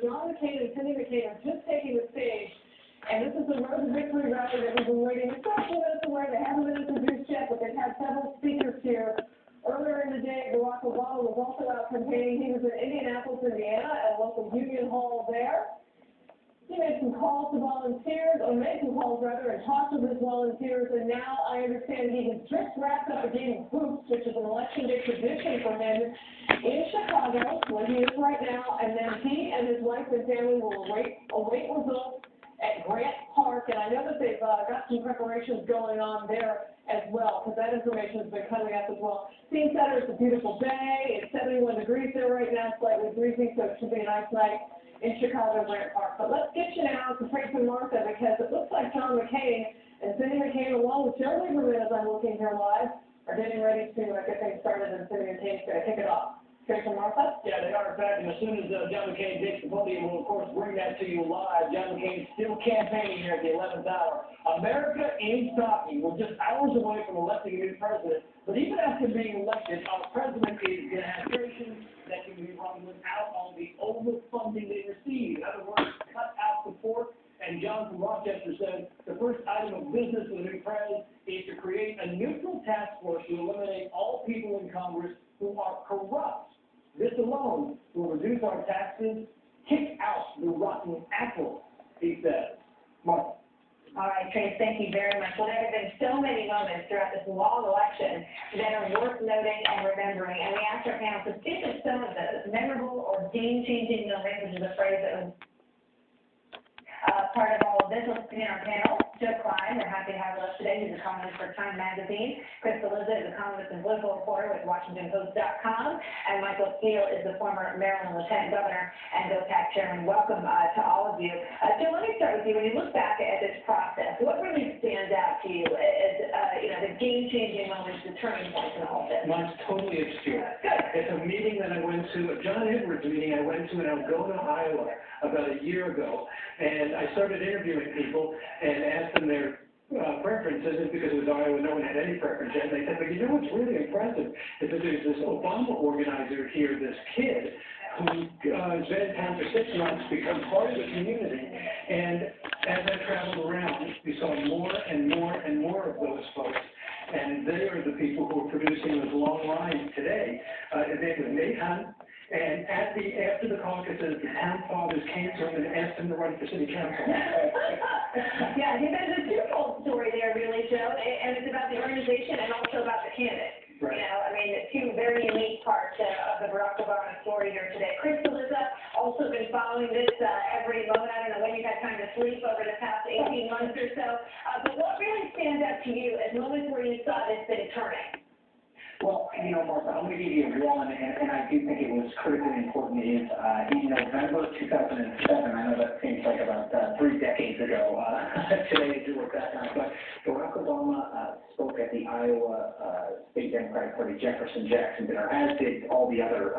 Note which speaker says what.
Speaker 1: John McCain and Cindy McCain are just taking the stage, and this is the Road to Victory rally that we've been waiting a couple minutes away. They haven't been introduced yet, but they've had several speakers here. Earlier in the day, Barack Obama was also out campaigning. He was in Indianapolis, Indiana, at a local union hall there. He made some calls to volunteers, or made some calls rather, and talked with his volunteers, and now I understand he has just wrapped up a game of hoops, which is an election day tradition for him in Chicago, where he is right now, and then he and his wife and family will await results at Grant Park, and I know that they've got some preparations going on there as well, because that information has been coming up as well. Scene Center, it's a beautiful day. It's 71 degrees there right now, slightly breezy, so it should be a nice night in Chicago, Grant Park. But let's get you now to Frank and Martha, because it looks like John McCain and Cindy McCain, along with Joe Lieberman, as I'm looking here live, are getting ready to get things started, and Cindy McCain's going to kick it off. Frank and Martha?
Speaker 2: Yeah, they are, in fact, and as soon as John McCain takes the podium, we'll, of course, bring that to you live. John McCain still campaigning here at the 11th hour. America ain't stopping. We're just hours away from electing a new president, but even after being elected, our president is going to have administration that can be run without all the overfunding they receive. In other words, cut out the pork. And John from Rochester said the first item of business for the new president is to create a neutral task force to eliminate all people in Congress who are corrupt. This alone will reduce our taxes, kick out the rotten apple, he says. Mark.
Speaker 3: All right, Trace, thank you very much. Well, there have been so many moments throughout this long election that are worth noting and remembering, and we asked our panel to think of some of those memorable or game-changing moments, which is a phrase that was part of all of this. Let's begin our panel. Joe Klein, we're happy to have with us today. He's a columnist for Time Magazine. Chris Elizabeth is a columnist and political reporter with WashingtonPost.com. And Michael Steele is the former Maryland Lieutenant Governor and GOPAC Chairman. Welcome to all of you. Joe, let me start with you. When you look back at this process, what really stands out to you as the game-changing moments, the turning points in all of this?
Speaker 4: Mine's totally obscure.
Speaker 3: Good.
Speaker 4: It's a meeting that I went to, a John Edwards meeting I went to in Algona, Iowa, about a year ago. And I started interviewing people and asked them their preferences, and because it was Iowa, no one had any preference yet. And they said, but you know what's really impressive is that there's this Obama organizer here, this kid, who has been in town for 6 months, become part of the community. And as I traveled around, we saw more and more and more of those folks. And they are the people who are producing those long lines today. His name was Nate Hunt. And after the caucuses, the town fathers came to him and asked him to run for city council.
Speaker 3: Yeah, I think there's a twofold story there, really, Joe, and it's about the organization and also about the candidate.
Speaker 4: Right.
Speaker 3: You know, I mean, two very unique parts of the Barack Obama story here today. Chris Elizabeth also been following this every moment. I don't know when you've had time to sleep over the past 18 months or so, but what really stands out to you as moments where you saw this thing turning?
Speaker 5: Well, Martha, I'm going to give you one, and I do think it was critically important, is in November 2007, I know that seems like about 3 decades ago today as you look back on it, but Barack Obama spoke at the Iowa State Democratic Party Jefferson-Jackson dinner, as did all the other